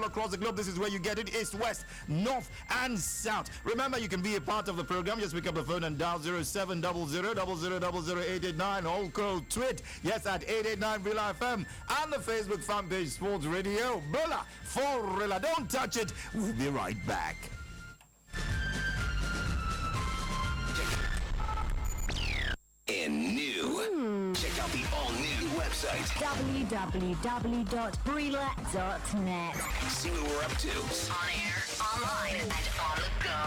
across the globe. This is where you get it: east, west, north, and south. Remember, you can be a part of the program. Just pick up the phone and dial 0700000889. All code tweet, yes, at 889 Villa FM, and the Facebook fan page Sports Radio. Bola for Rilla. Don't touch it. We'll be right back. And new. Check out the all-new website. www.breela.net. See what we're up to. On air, online, and on the go.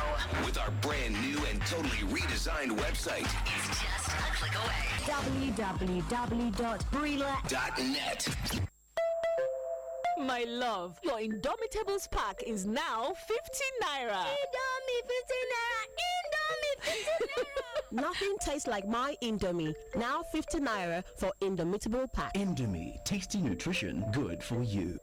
With our brand new and totally redesigned website. It's just a click away. www.breela.net. My love, your Indomitables pack is now 50 naira. Indomie 50 naira. Indomie 50 naira. Nothing tastes like my Indomie. Now 50 naira for Indomitable pack. Indomie, tasty nutrition, good for you.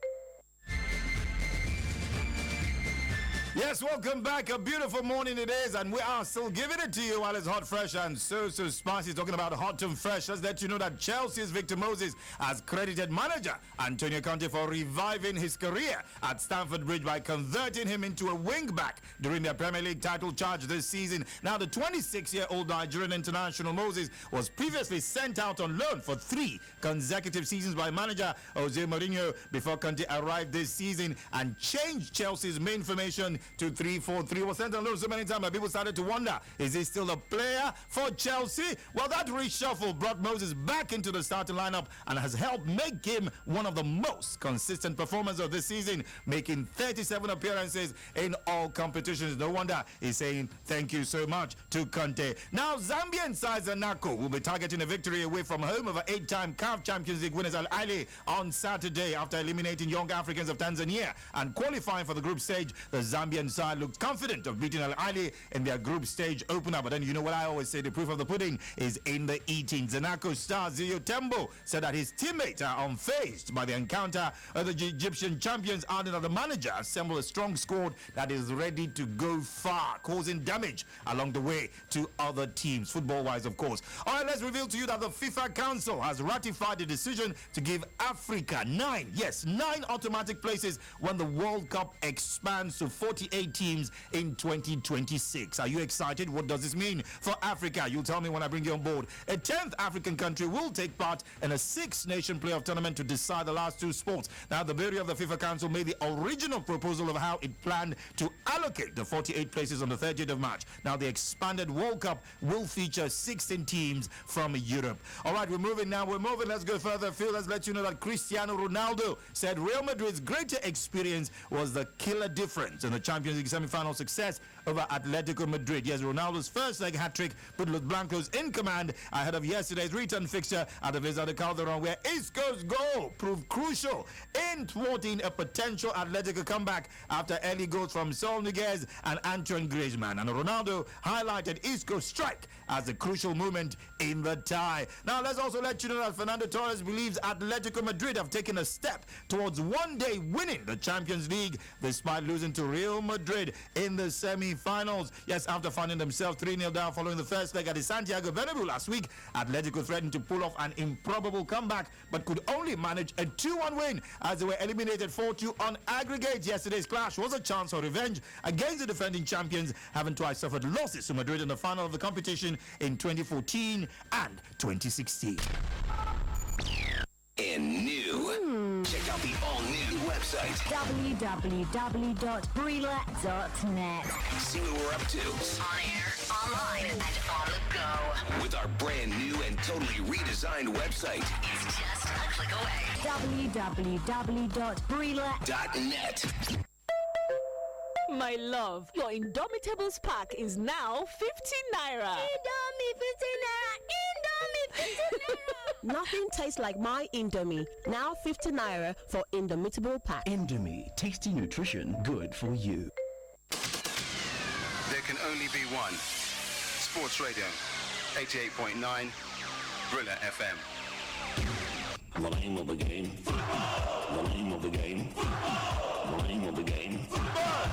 Yes, welcome back. A beautiful morning it is, and we are still giving it to you while it's hot, fresh, and so spicy. Talking about hot and fresh, let's let you know that Chelsea's Victor Moses has credited manager Antonio Conte for reviving his career at Stamford Bridge by converting him into a wing-back during their Premier League title charge this season. Now, the 26-year-old Nigerian international Moses was previously sent out on loan for 3 consecutive seasons by manager Jose Mourinho before Conte arrived this season and changed Chelsea's main formation to 3-4-3. Was sent on loan so many times that people started to wonder, is he still a player for Chelsea? Well, that reshuffle brought Moses back into the starting lineup and has helped make him one of the most consistent performers of this season, making 37 appearances in all competitions. No wonder he's saying thank you so much to Conte. Now, Zambian side Zanaco will be targeting a victory away from home over 8-time CAF Champions League winners Al Ahly on Saturday after eliminating Young Africans of Tanzania and qualifying for the group stage. The Zambian side looked confident of beating Al Ahly in their group stage opener, but then you know what I always say, the proof of the pudding is in the eating. Zanaco star Zio Tembo said that his teammates are unfazed by the encounter of the Egyptian champions, adding that the manager assembled a strong squad that is ready to go far, causing damage along the way to other teams, football-wise, of course. All right, let's reveal to you that the FIFA Council has ratified the decision to give Africa 9 automatic places when the World Cup expands to 48 teams in 2026. Are you excited? What does this mean for Africa? You'll tell me when I bring you on board. A 10th African country will take part in a 6-nation playoff tournament to decide the last 2 sports. Now, the beauty of the FIFA Council made the original proposal of how it planned to allocate the 48 places on the 30th of March. Now, the expanded World Cup will feature 16 teams from Europe. All right, we're moving now. Let's go further. Phil, let's let you know that Cristiano Ronaldo said Real Madrid's greater experience was the killer difference in the Champions League semi-final success over Atletico Madrid. Yes, Ronaldo's first leg hat-trick put Los Blancos in command ahead of yesterday's return fixture at the Vista de Calderon, where Isco's goal proved crucial in thwarting a potential Atletico comeback after early goals from Saul Niguez and Antoine Griezmann. And Ronaldo highlighted Isco's strike as a crucial moment in the tie. Now, let's also let you know that Fernando Torres believes Atletico Madrid have taken a step towards one day winning the Champions League despite losing to Real Madrid in the semi-finals. Yes, after finding themselves 3-0 down following the first leg at the Santiago Bernabeu last week, Atletico threatened to pull off an improbable comeback but could only manage a 2-1 win as they were eliminated 4-2 on aggregate. Yesterday's clash was a chance for revenge against the defending champions, having twice suffered losses to Madrid in the final of the competition in 2014 and 2016. And new. Check out the all-new website. www.breela.net. See what we're up to. On air, online, and on the go. With our brand new and totally redesigned website. It's just a click away. www.breela.net. My love, your Indomitables pack is now 50 naira. Indomie 50 naira. Indomie 50 naira. Nothing tastes like my Indomie. Now 50 naira for Indomitable pack. Indomie, tasty nutrition, good for you. There can only be one. Sports Radio, 88.9, Brilla FM. The name of the game. Football. The name of the game. Football. The name of the game. Football.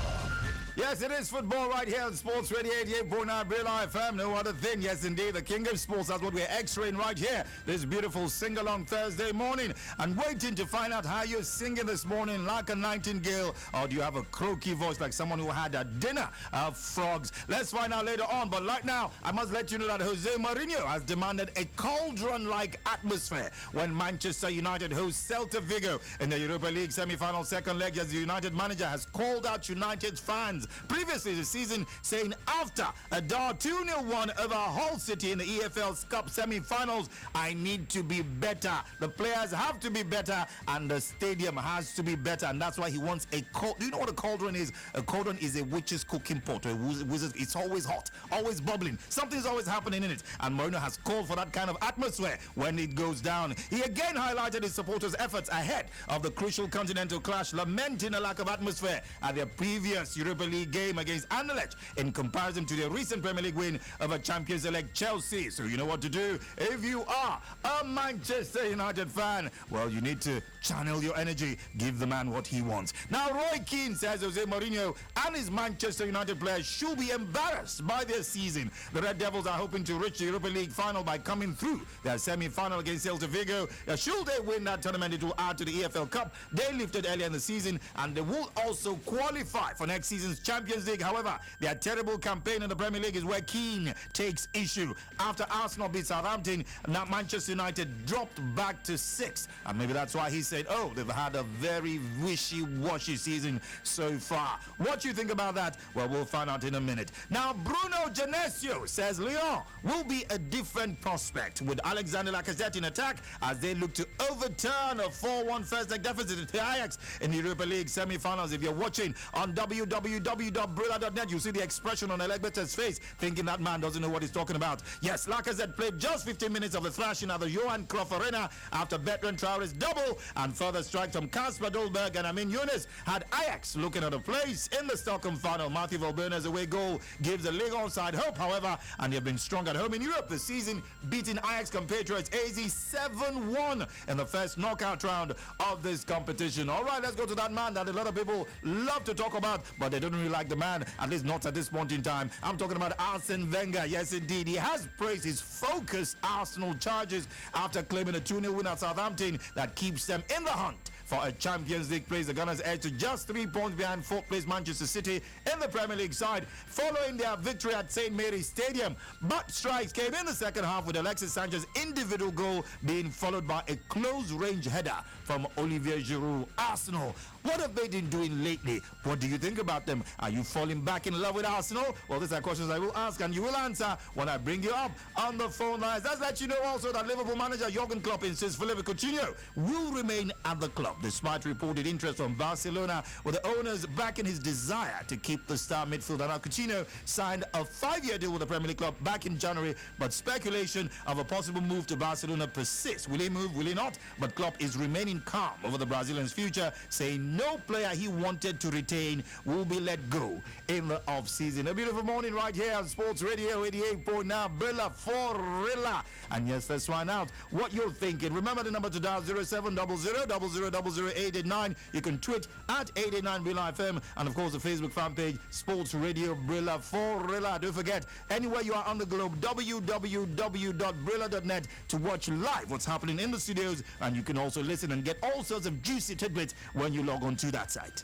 Yes, it is football right here on Sports Radio 88.9 Real FM. No other thing. Yes, indeed. The king of sports. That's what we're x-raying right here. This beautiful sing-along Thursday morning. And waiting to find out how you're singing this morning like a nightingale. Or do you have a croaky voice like someone who had a dinner of frogs? Let's find out later on. But right now, I must let you know that Jose Mourinho has demanded a cauldron-like atmosphere when Manchester United hosts Celta Vigo in the Europa League semi-final second leg, as the United manager has called out United's fans previously this season, saying after a 2-0 win over Hull City in the EFL Cup semi-finals, I need to be better. The players have to be better and the stadium has to be better, and that's why he wants a cauldron. Do you know what a cauldron is? A cauldron is a witch's cooking pot. It's always hot, always bubbling. Something's always happening in it, and Mourinho has called for that kind of atmosphere when it goes down. He again highlighted his supporters' efforts ahead of the crucial continental clash, lamenting a lack of atmosphere at their previous Europa League game against Anderlecht in comparison to their recent Premier League win over champions-elect Chelsea. So you know what to do. If you are a Manchester United fan, well, you need to channel your energy, give the man what he wants. Now, Roy Keane says Jose Mourinho and his Manchester United players should be embarrassed by their season. The Red Devils are hoping to reach the Europa League final by coming through their semi-final against Celta Vigo. Should they win that tournament, it will add to the EFL Cup they lifted earlier in the season, and they will also qualify for next season's Champions League. However, their terrible campaign in the Premier League is where Keane takes issue. After Arsenal beat Southampton, now Manchester United dropped back to 6th, and maybe that's why he said, oh, they've had a very wishy-washy season so far. What do you think about that? Well, we'll find out in a minute. Now, Bruno Genesio says Lyon will be a different prospect with Alexander Lacazette in attack as they look to overturn a 4-1 first-leg deficit to Ajax in the Europa League semi-finals. If you're watching on www.brilla.net, you see the expression on Elegbeter's face, thinking that man doesn't know what he's talking about. Yes, Lacazette played just 15 minutes of the thrashing at the Johan Cruyff Arena after Bertrand Traore's double, and further strikes from Kasper Dolberg and Amin Younes had Ajax looking at a place in the Stockholm final. Matthew Valbuena's away goal gives the Ligue 1 side hope, however, and they've been strong at home in Europe this season, beating Ajax compatriots AZ 7-1 in the first knockout round of this competition. All right, let's go to that man that a lot of people love to talk about, but they don't really like the man, at least not at this point in time. I'm talking about Arsene Wenger. Yes, indeed. He has praised his focused Arsenal charges after claiming a 2-0 win at Southampton that keeps them in the hunt for a Champions League place. The Gunners edge to just 3 points behind 4th place Manchester City in the Premier League side following their victory at St. Mary's Stadium. But strikes came in the second half with Alexis Sanchez's individual goal being followed by a close-range header from Olivier Giroud. Arsenal, what have they been doing lately? What do you think about them? Are you falling back in love with Arsenal? Well, these are questions I will ask and you will answer when I bring you up on the phone lines. Let's let you know also that Liverpool manager Jurgen Klopp insists Philippe Coutinho will remain at the club despite reported interest from Barcelona, with the owners backing his desire to keep the star midfielder. Now, Coutinho signed a 5-year deal with the Premier League club back in January, but speculation of a possible move to Barcelona persists. Will he move? Will he not? But Klopp is remaining calm over the Brazilian's future, saying no player he wanted to retain will be let go in the off-season. A beautiful morning right here on Sports Radio 88.9 Brilla for Rilla. And yes, let's find out what you're thinking. Remember the number to dial 0700000889. You can tweet at 889 Brilla FM, and of course the Facebook fan page Sports Radio Brilla for Rilla. Don't forget, anywhere you are on the globe, www.brilla.net to watch live what's happening in the studios, and you can also listen and get all sorts of juicy tidbits when you log on to that site.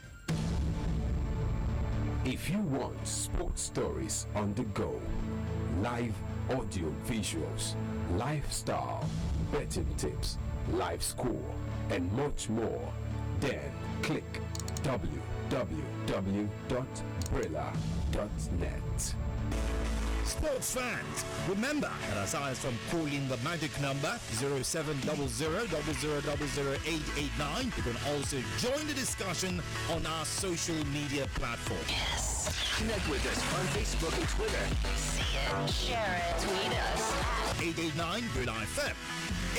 If you want sports stories on the go, live audio visuals, lifestyle, betting tips, live score, and much more, then click www.brilla.net. Sports fans, remember that aside from calling the magic number 0700000889, you can also join the discussion on our social media platforms. Yes. Connect with us on Facebook and Twitter. See it, share it, tweet us at 889 Brilla FM,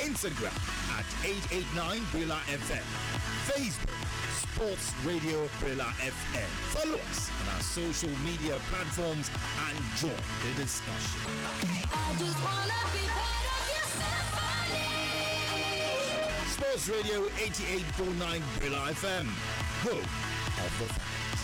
Instagram at 889 Brilla FM, Facebook Sports Radio Brilla FM. Follow us on our social media platforms and join the discussion. I just wanna be part of your symphony. Sports Radio 88.9 Brilla FM, home of the fans.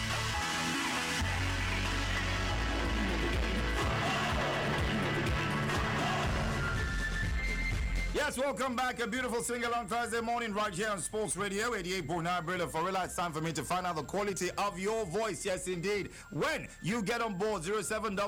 Yes, welcome back. A beautiful sing-along Thursday morning right here on Sports Radio 88.9 Brilla Forilla. It's time for me to find out the quality of your voice. Yes, indeed. When you get on board, 0700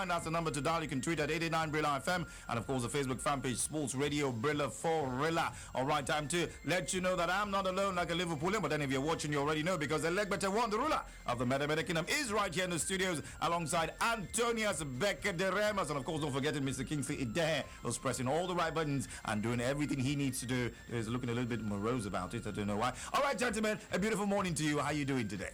that's the number to dial. You can tweet at 89 Brilla FM, and of course the Facebook fan page Sports Radio Brilla Forilla. All right, time to let you know that I'm not alone like a Liverpoolian, but then if you're watching, you already know, because the Legbete one, the ruler of the Meta Kingdom, is right here in the studios alongside Antonius Becker de Remas, and of course don't forget Mr. Kingsley Ide, who's pressing all the right buttons and doing everything he needs to do. He's looking a little bit morose about it. I don't know why. All right, gentlemen, a beautiful morning to you. How are you doing today?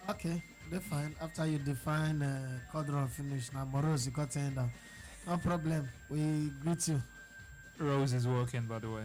Okay, they're fine. After you define Codron finish, now morose, you got to end up. No problem. We greet you. Rose is working, by the way.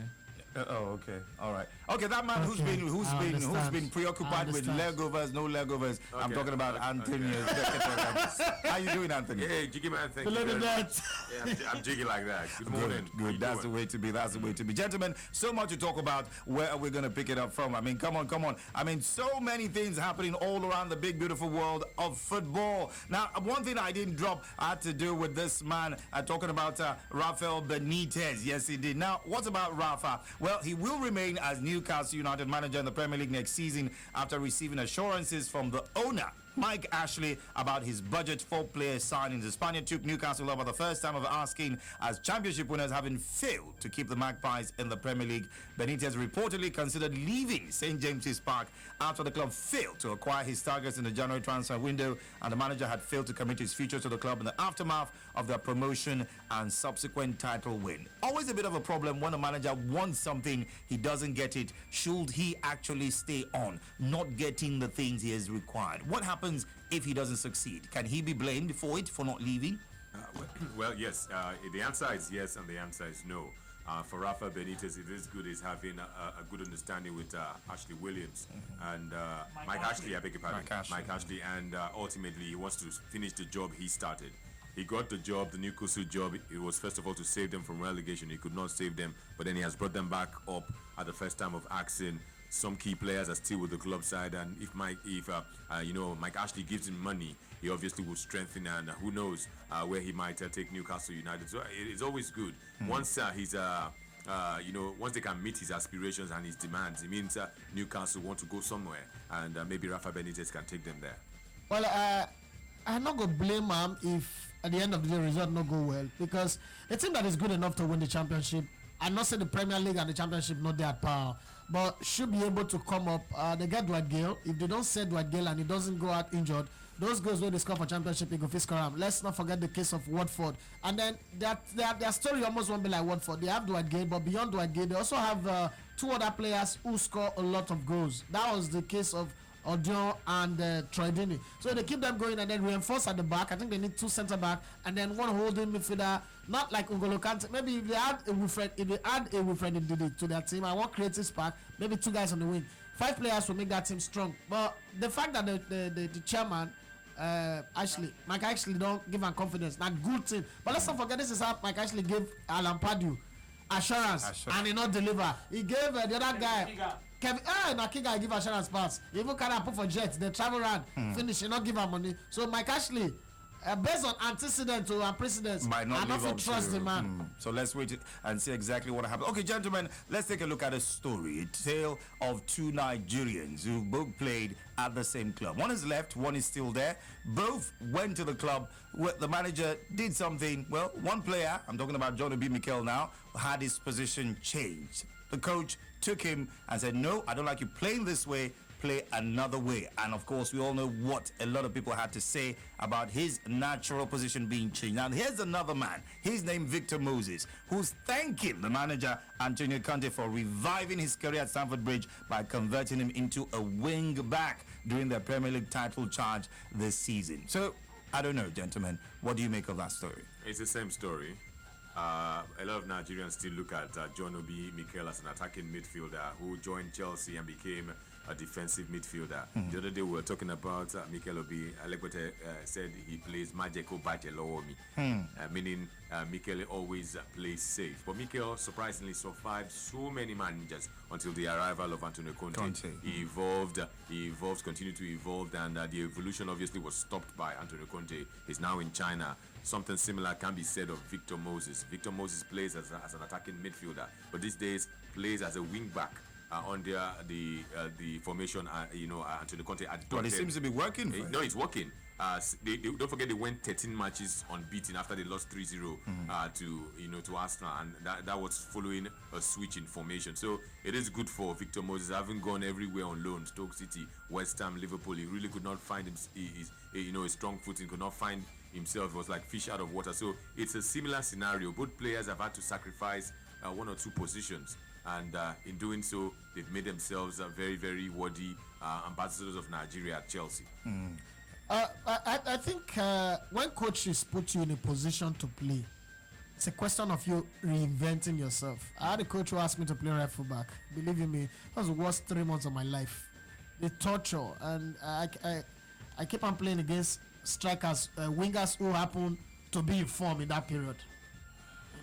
Okay, all right. Okay, that man who's been preoccupied with legovers, no legovers. Okay. I'm talking about Antonius. Okay. How you doing, Anthony? Hey, jiggy man, thank you. I'm jiggy like that. Good morning. Good. That's the way to be. That's the way to be, gentlemen. So much to talk about. Where are we going to pick it up from? I mean, come on. I mean, so many things happening all around the big, beautiful world of football. Now, one thing I didn't drop had to do with this man talking about Rafael Benitez. Yes, he did. Now, what about Rafa? Well, he will remain as Newcastle United manager in the Premier League next season after receiving assurances from the owner, Mike Ashley, about his budget for player signings. The Spaniard took Newcastle over the first time of asking, as championship winners, having failed to keep the Magpies in the Premier League. Benitez reportedly considered leaving St. James's Park after the club failed to acquire his targets in the January transfer window, and the manager had failed to commit his future to the club in the aftermath of their promotion and subsequent title win. Always a bit of a problem when a manager wants something, he doesn't get it. Should he actually stay on, not getting the things he has required? What happens if he doesn't succeed? Can he be blamed for it, for not leaving? Well, yes. The answer is yes, and the answer is no. For Rafa Benitez, it is good as having a good understanding with Ashley Williams and Mike Ashley, I beg your pardon. Mike Ashley, and ultimately he wants to finish the job he started. He got the job, the Newcastle job. It was first of all to save them from relegation. He could not save them, but then he has brought them back up at the first time of asking. Some key players are still with the club side, and if Mike Ashley gives him money, he obviously will strengthen, and who knows where he might take Newcastle United. So it's always good once once they can meet his aspirations and his demands. It means Newcastle want to go somewhere, and maybe Rafa Benitez can take them there. Well, I'm not gonna blame him if at the end of the day result not go well, because a team that is good enough to win the championship, I'm not saying the Premier League and the championship not their power, but should be able to come up. They get Dwight Gale. If they don't sell Dwight Gale and he doesn't go out injured, those goals where they score for championship, they go face Karam. Let's not forget the case of Watford. And then their story almost won't be like Watford. They have Dwight Gale, but beyond Dwight Gale, they also have two other players who score a lot of goals. That was the case of Odion and Troy Deeney. So they keep them going and then reinforce at the back. I think they need two centre back and then one holding midfielder, not like N'Golo Kante. Maybe if they add a Wilfred Ndidi to their team, I want creative spark, maybe two guys on the wing. 5 players will make that team strong. But the fact that the chairman Mike Ashley don't give him confidence, not good thing. But let's not forget, this is how Mike Ashley gave Alan Pardew assurance and he not deliver. He gave the other guy Nakiga give assurance pass. He even can't put for Jets. They travel around, finish, he not give her money. So Mike Ashley, based on antecedent and precedents, might not enough to trust the man. So let's wait and see exactly what happened. Okay, gentlemen, let's take a look at a story. A tale of two Nigerians who both played at the same club. One is left, one is still there. Both went to the club where the manager did something. Well, one player, I'm talking about John Obi Mikel now, had his position changed. The coach took him and said, no, I don't like you playing this way, play another way. And of course, we all know what a lot of people had to say about his natural position being changed. Now, here's another man. He's named Victor Moses, who's thanking the manager, Antonio Conte, for reviving his career at Stamford Bridge by converting him into a wing back during their Premier League title charge this season. So, I don't know, gentlemen. What do you make of that story? It's the same story. A lot of Nigerians still look at John Obi Mikel as an attacking midfielder who joined Chelsea and became a defensive midfielder. The other day we were talking about Mikel Obi. Alekwete said he plays Magic Obajelowomi, meaning Mikel always plays safe. But Mikel surprisingly survived so many managers until the arrival of Antonio Conte. He evolved, continued to evolve, and the evolution obviously was stopped by Antonio Conte. He's now in China. Something similar can be said of Victor Moses. Victor Moses plays as an attacking midfielder, but these days plays as a wing back under the formation. Antonio Conte adopted. But it seems to be working. No, it's working. Don't forget they went 13 matches unbeaten after they lost 3-0 to Arsenal, and that was following a switch in formation. So it is good for Victor Moses, having gone everywhere on loan. Stoke City, West Ham, Liverpool. He really could not find his strong footing. Could not find himself. It was like fish out of water. So it's a similar scenario. Both players have had to sacrifice one or two positions, and in doing so, they've made themselves very, very worthy ambassadors of Nigeria at Chelsea. I think when coaches put you in a position to play, it's a question of you reinventing yourself. I had a coach who asked me to play right fullback. Believe you me, that was the worst 3 months of my life. The torture, and I keep on playing against strikers, wingers who happen to be in form in that period.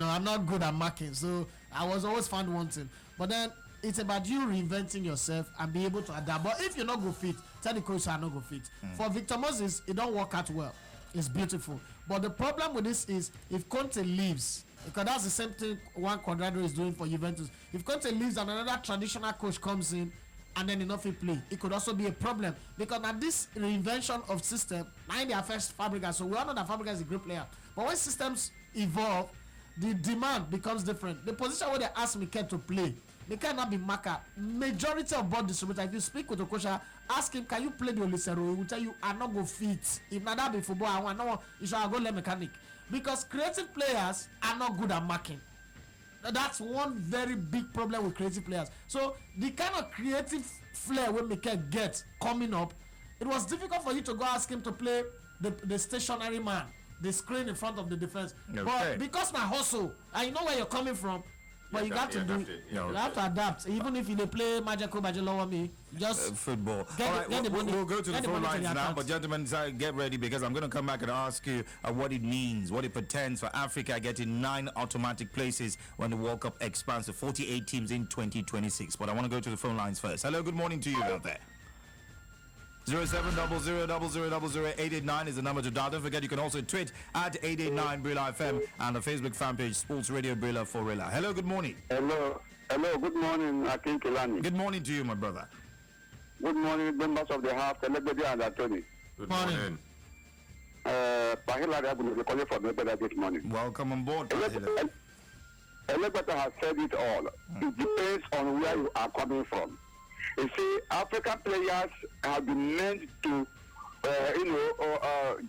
I'm not good at marking, so I was always found wanting. But then it's about you reinventing yourself and be able to adapt. But if you're not good fit, tell the coach I'm not good fit. For Victor Moses, it don't work out well. It's beautiful. But the problem with this is if Conte leaves, because that's the same thing Juan Cuadrado is doing for Juventus. If Conte leaves and another traditional coach comes in and then enough he play, it could also be a problem. Because now this reinvention of system, now they affects Fabregas. So we all know that Fabregas is a great player. But when systems evolve, the demand becomes different. The position where they ask Mikel to play, Mikel not be marker. Majority of board distributor, if you speak with the coach, ask him, can you play the Olisero? He will tell you, I not go fit. If not that be football, I want no, you should go learn mechanic. Because creative players are not good at marking. That's one very big problem with creative players. So the kind of creative flair when Mikel gets coming up, it was difficult for you to go ask him to play the stationary man, the screen in front of the defense. Okay. But because my hustle, and you know where you're coming from, but you got to do it. You have to adapt. Even if you play Magical Bajelowomi, just football. All right, we'll go to the phone lines now. But gentlemen, get ready because I'm going to come back and ask you what it means, what it portends for Africa getting 9 automatic places when the World Cup expands to 48 teams in 2026. But I want to go to the phone lines first. Hello, good morning to you out there. 0700000889 is the number to dial. Don't forget you can also tweet at 889 Brilla FM and the Facebook fan page Sports Radio Brilla for Rilla. Hello, good morning. Hello, good morning, Akin Kilani. Good morning to you, my brother. Good morning, members of the House, Elebede and Attorney. Good morning. Pahila Rabu is calling for Elebede this morning. Welcome on board, Pahila. Elebede has said it all. It depends on where you are coming from. You see, African players have been meant to,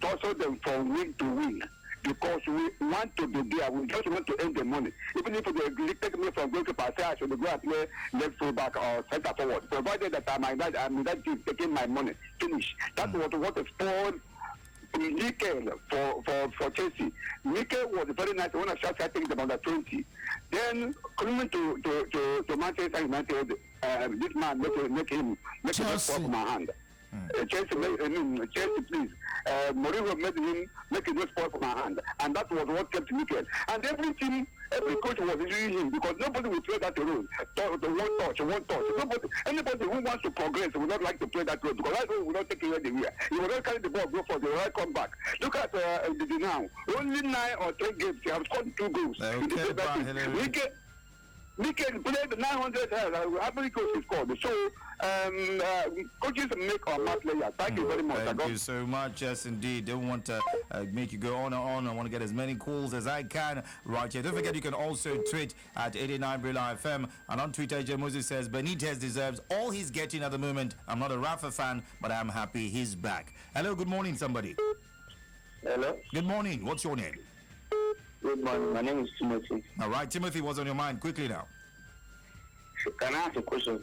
jostle them from wing to wing because we want to be there. We just want to earn the money. Even if they take me from going to Pasay, I should go and play left full back or center forward. Provided that I'm in that team taking my money. Finish. That's what is spoiled Mikel for Chelsea. Mikel was very nice when I started taking them under 20. Then coming to Manchester United, this man make him sport from my hand. Chelsea, please. Mourinho made him make it sport from my hand, and that was what kept Mikel. And every coach was using him because nobody will play that role. One touch. Anybody who wants to progress will not like to play that role because that role will not take you anywhere. You will not carry the ball, go for the right come back. Look at the now. Only 9 or 10 games, he has scored 2 goals. Mikel played 900 how many goals he scored? So coaches make or match players. Thank you very much. Thank you so much. Yes, indeed. Don't want to make you go on and on. I want to get as many calls as I can right here. Don't forget you can also tweet at 89 Brilla FM. And on Twitter, J. Moses says Benitez deserves all he's getting at the moment. I'm not a Rafa fan, but I'm happy he's back. Hello, good morning, somebody. Hello. Good morning. What's your name? Good morning. My name is Timothy. All right, Timothy, what's on your mind? Quickly now. Can I ask a question?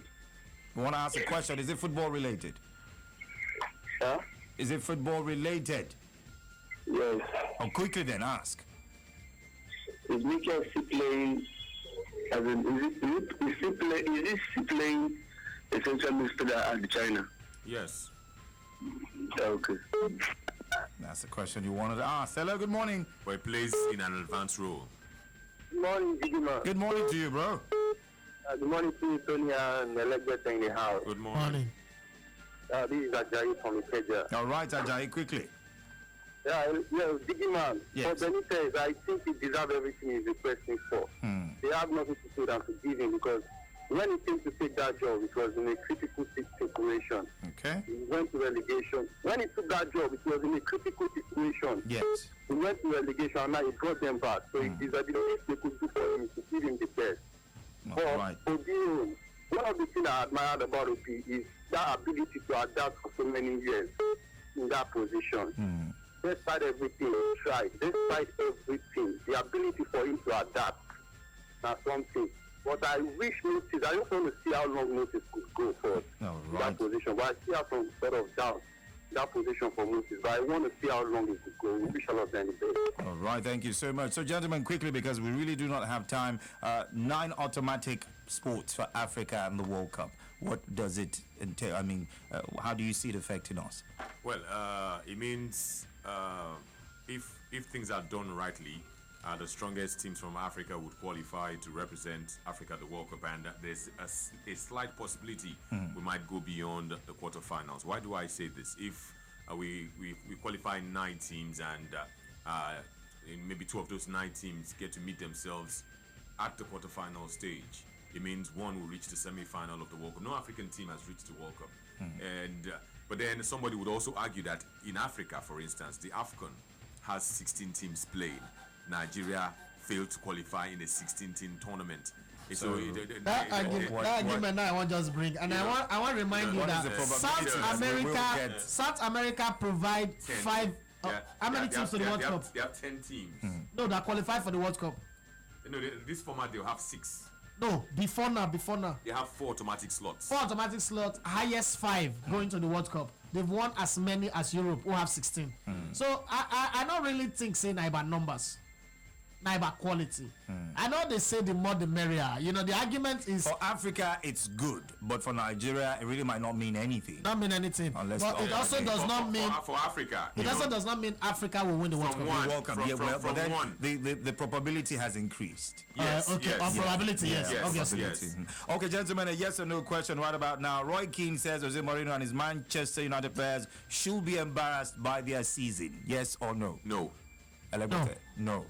You want to ask a question? Is it football related? Huh? Is it football related? Yes. Oh, quickly then, ask. Is Mikel still playing? Is he playing essential minister at China? Yes. Okay. That's the question you wanted to ask. Hello, good morning. Well, he plays in an advanced role. Good morning, Igima. Good morning to you, bro. Good morning to you, Tonya, and the lecturer in the house. Good morning. This is Ajayi from Ikeja. All right, Ajayi, quickly. Digimon, Yes. for Benitez, I think he deserves everything he's requesting for. They have nothing to say than to give him, because when he came to take that job, it was in a critical situation. Okay. He went to relegation. When he took that job, it was in a critical situation. Yes. He went to relegation and now he brought them back. So it is the least they could do for him to give him the best. All right. Obi, one of the things I admired about Obi is that ability to adapt for so many years in that position. Despite everything he tried, despite everything, the ability for him to adapt, that's something. But I wish Moses, I just want to see how long Moses could go for that position. But I still have some sort of doubt that position for Moses. But I want to see how long it could go. We wish all of them the best. All right, thank you so much. So, gentlemen, quickly, because we really do not have time, 9 automatic sports for Africa and the World Cup. What does it entail? I mean, how do you see it affecting us? Well, it means if things are done rightly, the strongest teams from Africa would qualify to represent Africa at the World Cup, and there's a slight possibility we might go beyond the quarterfinals. Why do I say this? If we qualify 9 teams and maybe 2 of those 9 teams get to meet themselves at the quarterfinal stage, it means one will reach the semi-final of the World Cup. No African team has reached the World Cup. But then somebody would also argue that in Africa, for instance, the AFCON has 16 teams playing. Nigeria failed to qualify in a 16-team tournament. That argument I want to just bring, and I want to remind you that South America provide 5. How many teams to the World Cup? They have 10 teams. No, that qualify for the World Cup. No, this format they'll have 6. No, before now. They have 4 automatic slots. 4 automatic slots, highest 5 going to the World Cup. They've won as many as Europe, who have 16. So I don't really think saying about numbers. About quality. I know they say the more the merrier. You know, the argument is for Africa it's good, but for Nigeria it really might not mean anything. Not mean anything. Unless but it also does not mean for Africa. It also does not mean Africa will win the World Cup. But then the probability has increased. Probability, yes. Obviously. Yes. Okay, gentlemen, a yes or no question right about now. Roy Keane says Jose Mourinho and his Manchester United players should be embarrassed by their season. Yes or no? No. No.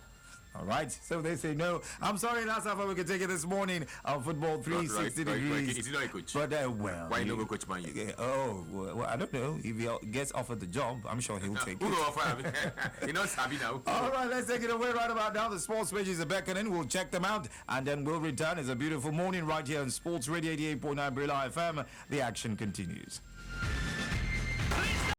All right, so they say no. I'm sorry, that's how far we can take it this morning on Football 360 Degrees. Is he not a coach? But why no coach Man U? Well, I don't know. If he gets offered the job, I'm sure he'll take it. Who will offer him? You're not happy now. All right, let's take it away right about now. The sports pages are beckoning. We'll check them out, and then we'll return. It's a beautiful morning right here on Sports Radio 88.9 Brilla FM. The action continues.